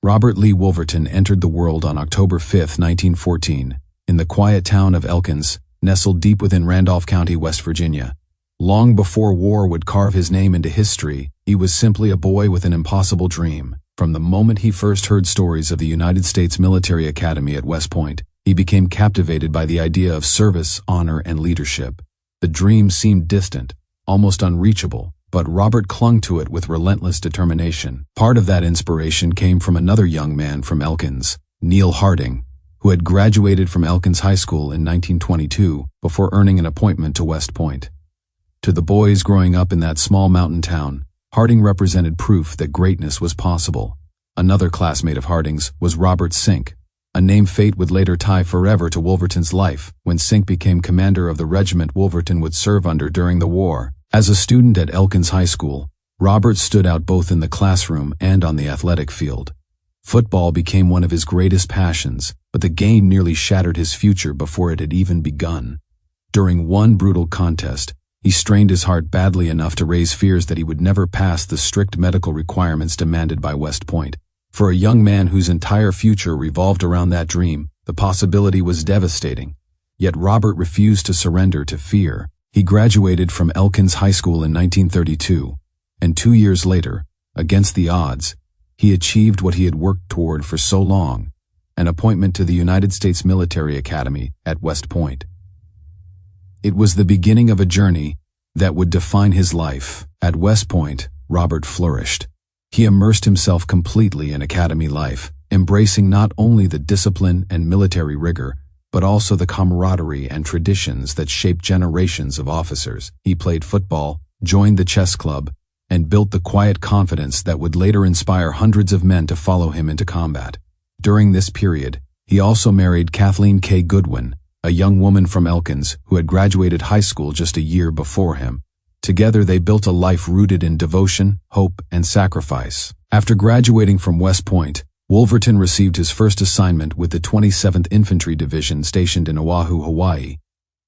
Robert Lee Wolverton entered the world on October 5, 1914, in the quiet town of Elkins, nestled deep within Randolph County, West Virginia. Long before war would carve his name into history, he was simply a boy with an impossible dream. From the moment he first heard stories of the United States Military Academy at West Point, he became captivated by the idea of service, honor, and leadership. The dream seemed distant, almost unreachable, but Robert clung to it with relentless determination. Part of that inspiration came from another young man from Elkins, Neil Harding, who had graduated from Elkins High School in 1922 before earning an appointment to West Point. To the boys growing up in that small mountain town, Harding represented proof that greatness was possible. Another classmate of Harding's was Robert Sink, a name fate would later tie forever to Wolverton's life when Sink became commander of the regiment Wolverton would serve under during the war. As a student at Elkins High School, Robert stood out both in the classroom and on the athletic field. Football became one of his greatest passions, but the game nearly shattered his future before it had even begun. During one brutal contest, he strained his heart badly enough to raise fears that he would never pass the strict medical requirements demanded by West Point. For a young man whose entire future revolved around that dream, the possibility was devastating. Yet Robert refused to surrender to fear. He graduated from Elkins High School in 1932, and 2 years later, against the odds, he achieved what he had worked toward for so long, an appointment to the United States Military Academy at West Point. It was the beginning of a journey that would define his life. At West Point, Robert flourished. He immersed himself completely in academy life, embracing not only the discipline and military rigor, but also the camaraderie and traditions that shaped generations of officers. He played football, joined the chess club, and built the quiet confidence that would later inspire hundreds of men to follow him into combat. During this period, he also married Kathleen K. Goodwin, a young woman from Elkins who had graduated high school just a year before him. Together they built a life rooted in devotion, hope, and sacrifice. After graduating from West Point, Wolverton received his first assignment with the 27th Infantry Division stationed in Oahu, Hawaii.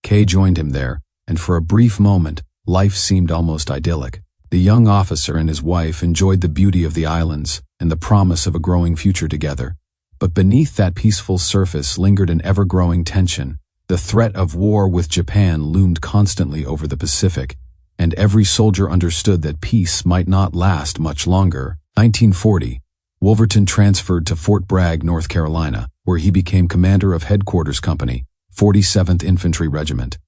Kay joined him there, and for a brief moment, life seemed almost idyllic. The young officer and his wife enjoyed the beauty of the islands and the promise of a growing future together. But beneath that peaceful surface lingered an ever-growing tension. The threat of war with Japan loomed constantly over the Pacific, and every soldier understood that peace might not last much longer. 1940. Wolverton transferred to Fort Bragg, North Carolina, where he became commander of Headquarters Company, 47th Infantry Regiment.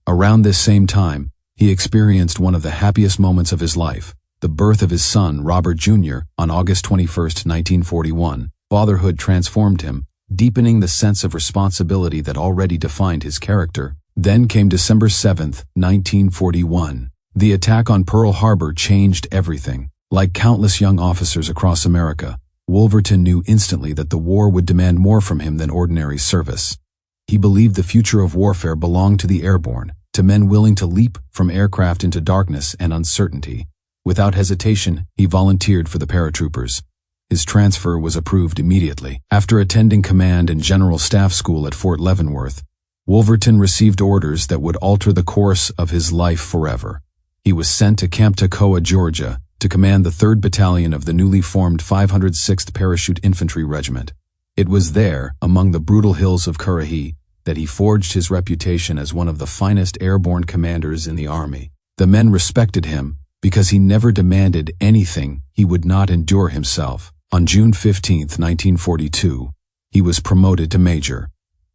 Around this same time, he experienced one of the happiest moments of his life, the birth of his son, Robert Jr., on August 21, 1941. Fatherhood transformed him, deepening the sense of responsibility that already defined his character. Then came December 7, 1941. The attack on Pearl Harbor changed everything. Like countless young officers across America, Wolverton knew instantly that the war would demand more from him than ordinary service. He believed the future of warfare belonged to the airborne, to men willing to leap from aircraft into darkness and uncertainty. Without hesitation, he volunteered for the paratroopers. His transfer was approved immediately. After attending command and general staff school at Fort Leavenworth, Wolverton received orders that would alter the course of his life forever. He was sent to Camp Toccoa, Georgia, to command the 3rd Battalion of the newly formed 506th Parachute Infantry Regiment. It was there, among the brutal hills of Currahee, that he forged his reputation as one of the finest airborne commanders in the Army. The men respected him because he never demanded anything he would not endure himself. On June 15, 1942, he was promoted to major.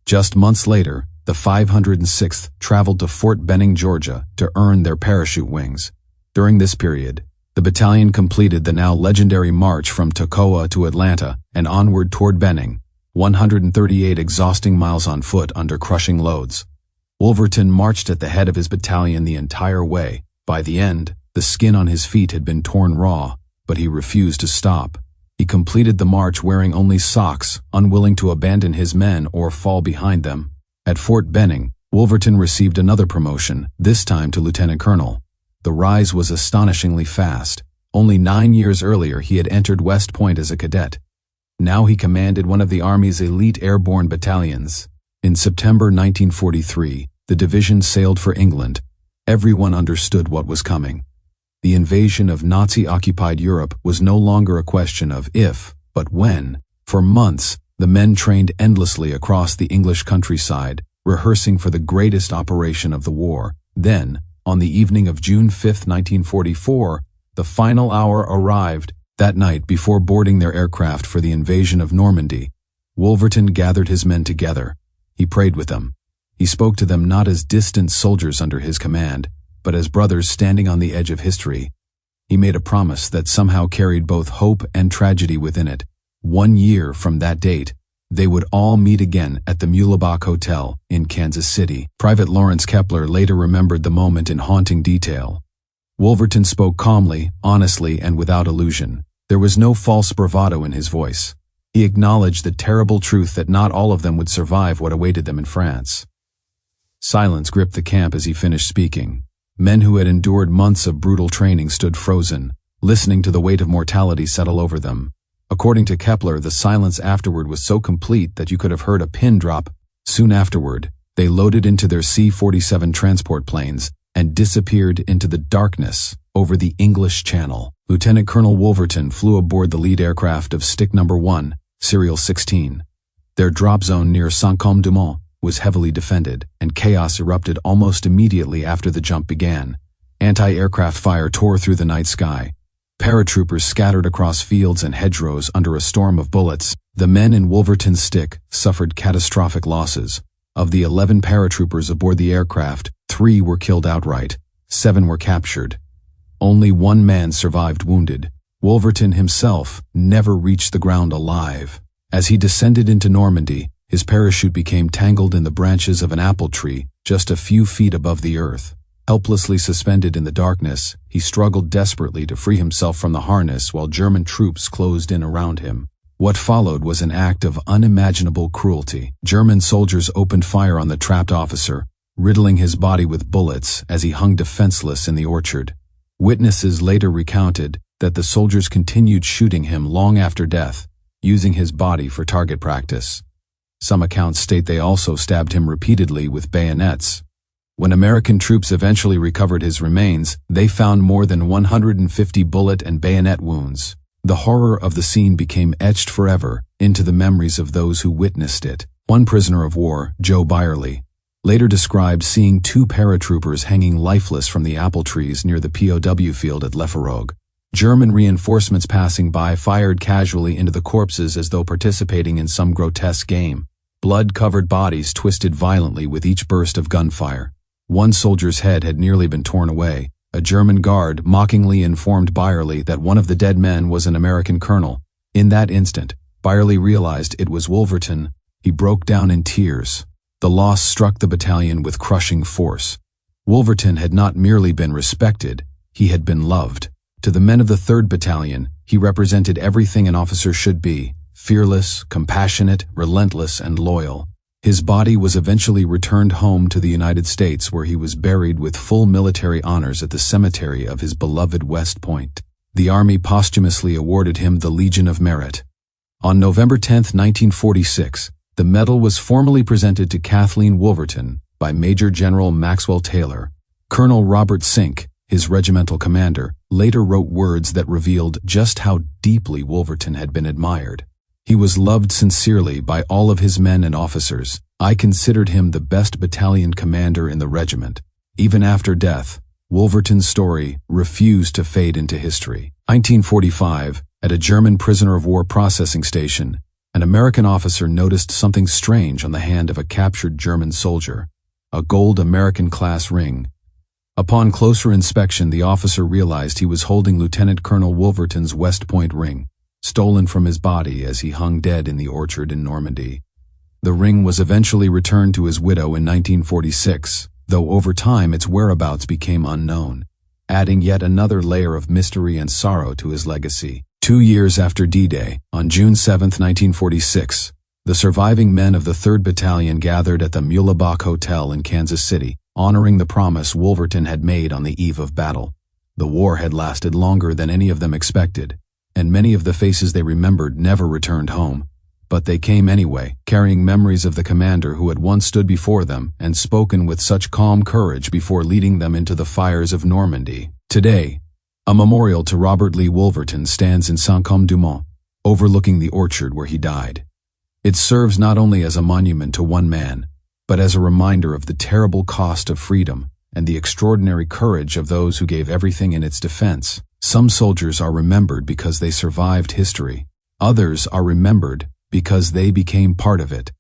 Just months later, the 506th traveled to Fort Benning, Georgia, to earn their parachute wings. During this period, the battalion completed the now legendary march from Toccoa to Atlanta and onward toward Benning, 138 exhausting miles on foot under crushing loads. Wolverton marched at the head of his battalion the entire way. By the end, the skin on his feet had been torn raw, but he refused to stop. He completed the march wearing only socks, unwilling to abandon his men or fall behind them. At Fort Benning, Wolverton received another promotion, this time to lieutenant colonel. The rise was astonishingly fast. Only 9 years earlier he had entered West Point as a cadet. Now he commanded one of the Army's elite airborne battalions. In September 1943, the division sailed for England. Everyone understood what was coming. The invasion of Nazi-occupied Europe was no longer a question of if, But when? For months, the men trained endlessly across the English countryside, rehearsing for the greatest operation of the war. Then, on the evening of June 5, 1944, the final hour arrived. That night, before boarding their aircraft for the invasion of Normandy, Wolverton gathered his men together. He prayed with them. He spoke to them not as distant soldiers under his command, but as brothers standing on the edge of history. He made a promise that somehow carried both hope and tragedy within it. 1 year from that date, they would all meet again at the Muhlebach Hotel in Kansas City. Private Lawrence Kepler later remembered the moment in haunting detail. Wolverton spoke calmly, honestly, and without illusion. There was no false bravado in his voice. He acknowledged the terrible truth that not all of them would survive what awaited them in France. Silence gripped the camp as he finished speaking. Men who had endured months of brutal training stood frozen, listening to the weight of mortality settle over them. According to Kepler, the silence afterward was so complete that you could have heard a pin drop. Soon afterward, they loaded into their C-47 transport planes and disappeared into the darkness over the English Channel. Lieutenant Colonel Wolverton flew aboard the lead aircraft of Stick No. 1, Serial 16. Their drop zone near Saint-Côme-du-Mont was heavily defended, and chaos erupted almost immediately after the jump began. Anti-aircraft fire tore through the night sky. Paratroopers scattered across fields and hedgerows under a storm of bullets. The men in Wolverton's Stick suffered catastrophic losses. Of the 11 paratroopers aboard the aircraft, 3 were killed outright, 7 were captured. Only 1 man survived wounded. Wolverton himself never reached the ground alive. As he descended into Normandy, his parachute became tangled in the branches of an apple tree just a few feet above the earth. Helplessly suspended in the darkness, he struggled desperately to free himself from the harness while German troops closed in around him. What followed was an act of unimaginable cruelty. German soldiers opened fire on the trapped officer, riddling his body with bullets as he hung defenseless in the orchard. Witnesses later recounted that the soldiers continued shooting him long after death, using his body for target practice. Some accounts state they also stabbed him repeatedly with bayonets. When American troops eventually recovered his remains, they found more than 150 bullet and bayonet wounds. The horror of the scene became etched forever into the memories of those who witnessed it. One prisoner of war, Joe Byerly, later described seeing 2 paratroopers hanging lifeless from the apple trees near the POW field at Leferogue. German reinforcements passing by fired casually into the corpses as though participating in some grotesque game. Blood-covered bodies twisted violently with each burst of gunfire. One soldier's head had nearly been torn away. A German guard mockingly informed Byerly that one of the dead men was an American colonel. In that instant, Byerly realized it was Wolverton. He broke down in tears. The loss struck the battalion with crushing force. Wolverton had not merely been respected, he had been loved. To the men of the 3rd Battalion, he represented everything an officer should be: fearless, compassionate, relentless, and loyal. His body was eventually returned home to the United States, where he was buried with full military honors at the cemetery of his beloved West Point. The Army posthumously awarded him the Legion of Merit. On November 10, 1946, the medal was formally presented to Kathleen Wolverton by Major General Maxwell Taylor. Colonel Robert Sink, his regimental commander, later wrote words that revealed just how deeply Wolverton had been admired. He was loved sincerely by all of his men and officers. I considered him the best battalion commander in the regiment. Even after death, Wolverton's story refused to fade into history. 1945, at a German prisoner of war processing station, an American officer noticed something strange on the hand of a captured German soldier, a gold American-class ring. Upon closer inspection, the officer realized he was holding Lieutenant Colonel Wolverton's West Point ring, stolen from his body as he hung dead in the orchard in Normandy. The ring was eventually returned to his widow in 1946, though over time its whereabouts became unknown, adding yet another layer of mystery and sorrow to his legacy. 2 years after D-Day, on June 7, 1946, the surviving men of the 3rd Battalion gathered at the Muhlebach Hotel in Kansas City, honoring the promise Wolverton had made on the eve of battle. The war had lasted longer than any of them expected, and many of the faces they remembered never returned home. But they came anyway, carrying memories of the commander who had once stood before them and spoken with such calm courage before leading them into the fires of Normandy. Today, a memorial to Robert Lee Wolverton stands in Saint-Côme-du-Mont, overlooking the orchard where he died. It serves not only as a monument to one man, but as a reminder of the terrible cost of freedom and the extraordinary courage of those who gave everything in its defense. Some soldiers are remembered because they survived history. Others are remembered because they became part of it.